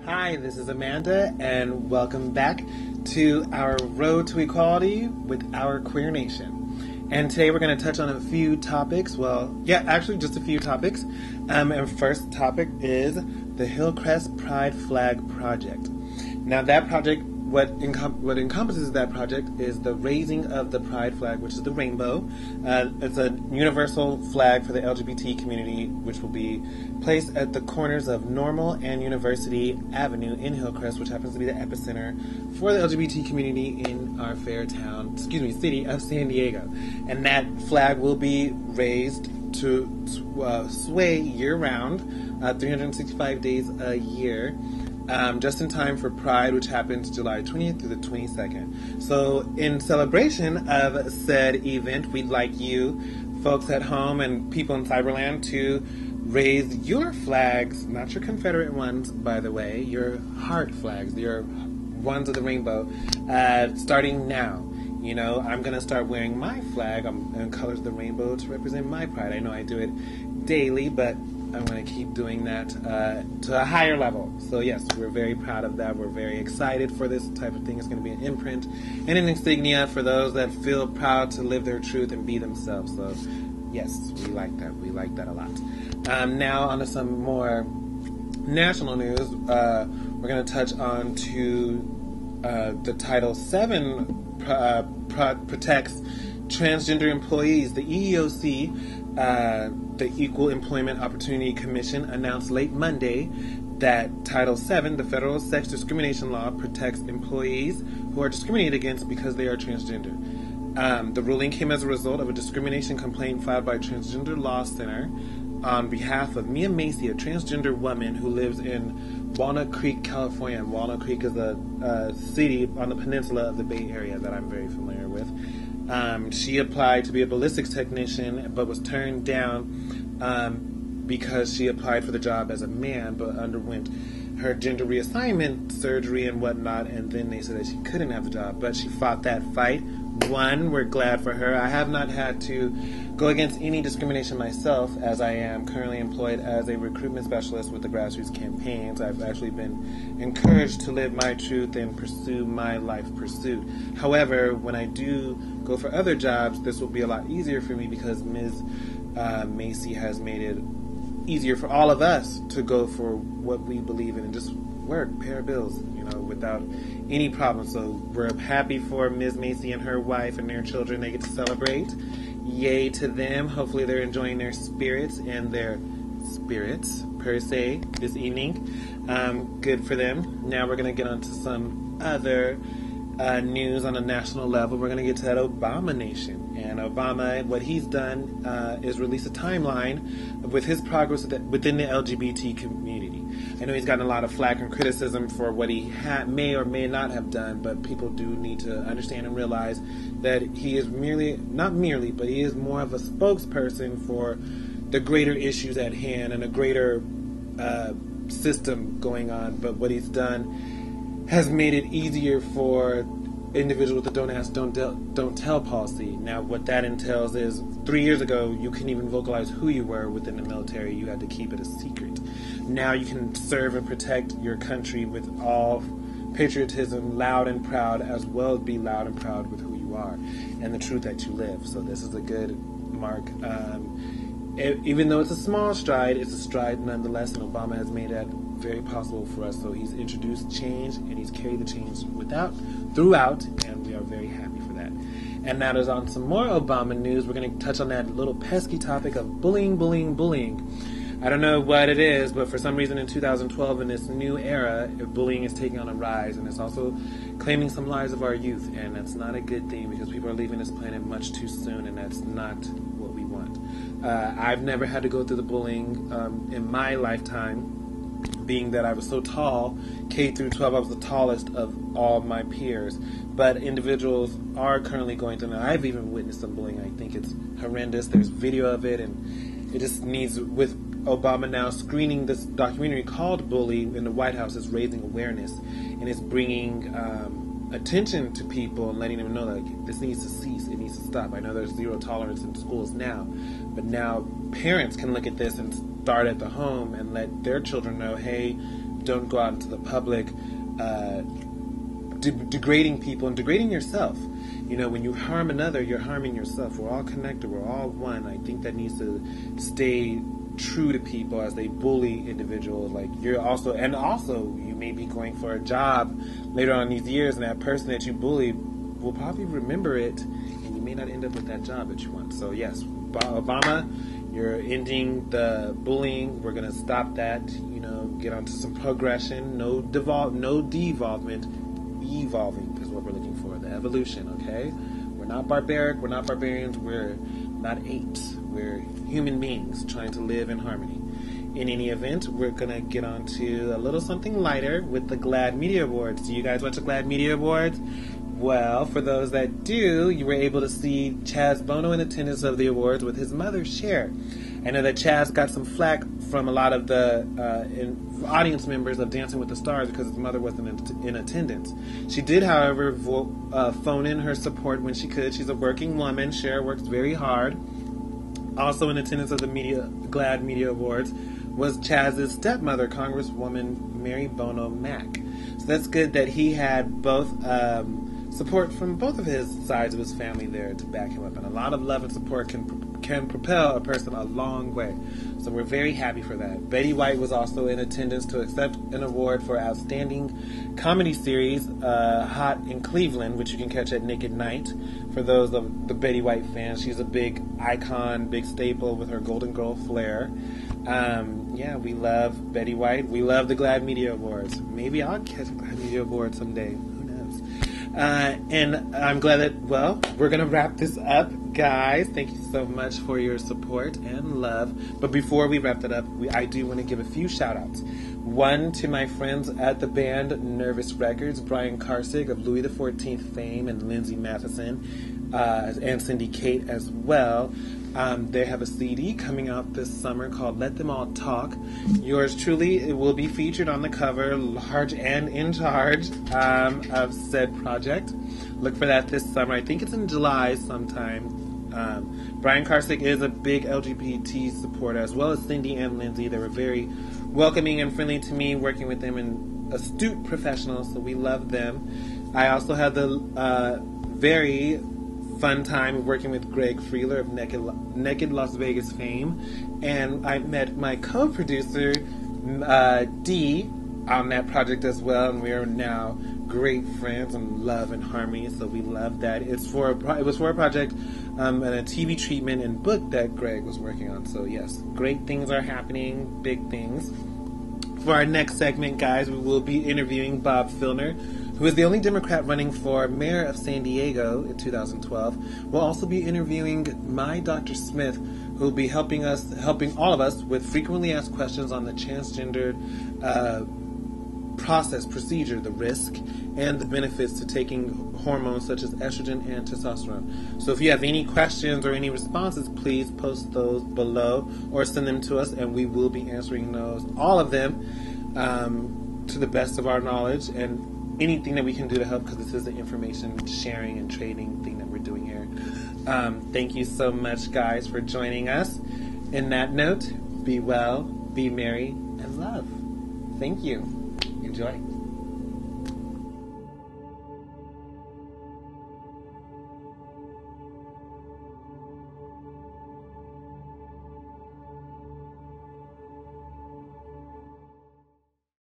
Hi, this is Amanda, and welcome back to our Road to Equality with our Queer Nation. And today we're going to touch on a few topics. Just a few topics. And first topic is the Hillcrest Pride Flag Project. Now, that project, what encompasses that project is the raising of the Pride flag, which is the rainbow. It's a universal flag for the LGBT community, which will be placed at the corners of Normal and University Avenue in Hillcrest, which happens to be the epicenter for the LGBT community in our city of San Diego. And that flag will be raised to sway year-round, 365 days a year. Just in time for Pride, which happens July 20th through the 22nd. So, in celebration of said event, we'd like you, folks at home and people in Cyberland, to raise your flags, not your Confederate ones, by the way, your heart flags, your ones of the rainbow, starting now. You know, I'm going to start wearing my flag in colors of the rainbow to represent my pride. I know I do it daily, but I'm going to keep doing that to a higher level. So yes, we're very proud of that. We're very excited for this type of thing. It's going to be an imprint and an insignia for those that feel proud to live their truth and be themselves. So yes, we like that. We like that a lot. Now on to some more national news. We're going to touch on to the Title VII protects transgender employees. The EEOC, the Equal Employment Opportunity Commission, announced late Monday that Title VII, the federal sex discrimination law, protects employees who are discriminated against because they are transgender. The ruling came as a result of a discrimination complaint filed by Transgender Law Center on behalf of Macey, a transgender woman who lives in Walnut Creek, California. And Walnut Creek is a city on the peninsula of the Bay Area that I'm very familiar with. She applied to be a ballistics technician, but was turned down because she applied for the job as a man, but underwent her gender reassignment surgery and whatnot, and then they said that she couldn't have the job. But she fought that fight. We're glad for her. I have not had to go against any discrimination myself, as I am currently employed as a recruitment specialist with the grassroots campaigns. I've actually been encouraged to live my truth and pursue my life pursuit. However, when I do go for other jobs, this will be a lot easier for me because Ms. Macey has made it easier for all of us to go for what we believe in and just work, pay our bills, without any problem. So we're happy for Ms. Macey and her wife and their children. They get to celebrate. Yay to them. Hopefully they're enjoying their spirits per se this evening. Good for them. Now we're going to get on to some other news on a national level. We're going to get to that Obama nation. And Obama, what he's done is release a timeline with his progress within the LGBT community. I know he's gotten a lot of flack and criticism for what he may or may not have done, but people do need to understand and realize that he is but he is more of a spokesperson for the greater issues at hand and a greater system going on. But what he's done has made it easier for individuals with the don't ask, don't tell policy. Now, what that entails is 3 years ago, you couldn't even vocalize who you were within the military. You had to keep it a secret. Now you can serve and protect your country with all patriotism, loud and proud, as well as be loud and proud with who you are and the truth that you live. So this is a good mark. Even though it's a small stride, it's a stride nonetheless, and Obama has made that very possible for us. So he's introduced change, and he's carried the change throughout, and we are very happy for that. And now there's on some more Obama news. We're going to touch on that little pesky topic of bullying. I don't know what it is, but for some reason in 2012, in this new era, bullying is taking on a rise, and it's also claiming some lives of our youth, and that's not a good thing because people are leaving this planet much too soon, and that's not what we want. I've never had to go through the bullying in my lifetime, being that I was so tall. K through 12, I was the tallest of all my peers, but individuals are currently going through, and I've even witnessed some bullying. I think it's horrendous. There's video of it, and it just needs, with Obama now screening this documentary called Bully in the White House, is raising awareness, and it's bringing attention to people and letting them know that this needs to cease, it needs to stop. I know there's zero tolerance in schools now, but now parents can look at this and start at the home and let their children know, hey, don't go out into the public degrading people and degrading yourself. You know, when you harm another, you're harming yourself. We're all connected. We're all one. I think that needs to stay true to people as they bully individuals. Like, you're also, and also you may be going for a job later on in these years, and that person that you bullied will probably remember it, and you may not end up with that job that you want. So yes, Obama, you're ending the bullying. We're going to stop that, you know, get onto some progression. No devolvement. Evolving is what we're looking for. The evolution, okay? We're not barbaric. We're not barbarians. We're not apes. We're human beings trying to live in harmony. In any event, we're going to get on to a little something lighter with the GLAAD Media Awards. Do you guys watch the GLAAD Media Awards? Well, for those that do, you were able to see Chaz Bono in attendance of the awards with his mother, Cher. I know that Chaz got some flack from a lot of the audience members of Dancing with the Stars because his mother wasn't in attendance. She did, however, phone in her support when she could. She's a working woman. Cher works very hard. Also in attendance of the GLAAD Media Awards was Chaz's stepmother, Congresswoman Mary Bono Mack. So that's good that he had both support from both of his sides of his family there to back him up. And a lot of love and support can propel a person a long way. So we're very happy for that. Betty White was also in attendance to accept an award for Outstanding Comedy Series, Hot in Cleveland, which you can catch at Naked Night. For those of the Betty White fans, she's a big icon, big staple with her Golden Girl flair. Yeah, we love Betty White. We love the GLAAD Media Awards. Maybe I'll catch a GLAAD Media Award someday. Who knows? And I'm glad that, well, we're going to wrap this up, guys. Thank you so much for your support and love. But before we wrap that up, I do want to give a few shout-outs. One to my friends at the band Nervous Records, Brian Karsig of Louis XIV fame and Lindsay Matheson and Cindy Kate as well. They have a CD coming out this summer called Let Them All Talk. Yours truly, it will be featured on the cover, large and in charge of said project. Look for that this summer. I think it's in July sometime. Brian Karsig is a big LGBT supporter, as well as Cindy and Lindsay. They were very welcoming and friendly to me, working with them, and astute professionals, so we love them. I also had the very fun time working with Greg Friedler of Naked Las Vegas fame, and I met my co-producer Dee on that project as well, and we are now great friends and love and harmony, so we love that. It was for a project and a TV treatment and book that Greg was working on, so yes, great things are happening, big things. For our next segment, guys, we will be interviewing Bob Filner, who is the only Democrat running for mayor of San Diego in 2012. We'll also be interviewing my Dr. Smith, who will be helping all of us with frequently asked questions on the transgender procedure, the risk, and the benefits to taking hormones such as estrogen and testosterone. So if you have any questions or any responses, please post those below or send them to us, and we will be answering those, all of them, to the best of our knowledge, and anything that we can do to help, because this is the information sharing and trading thing that we're doing here. Thank you so much, guys, for joining us. In that note, be well, be merry, and love. Thank you. Enjoy.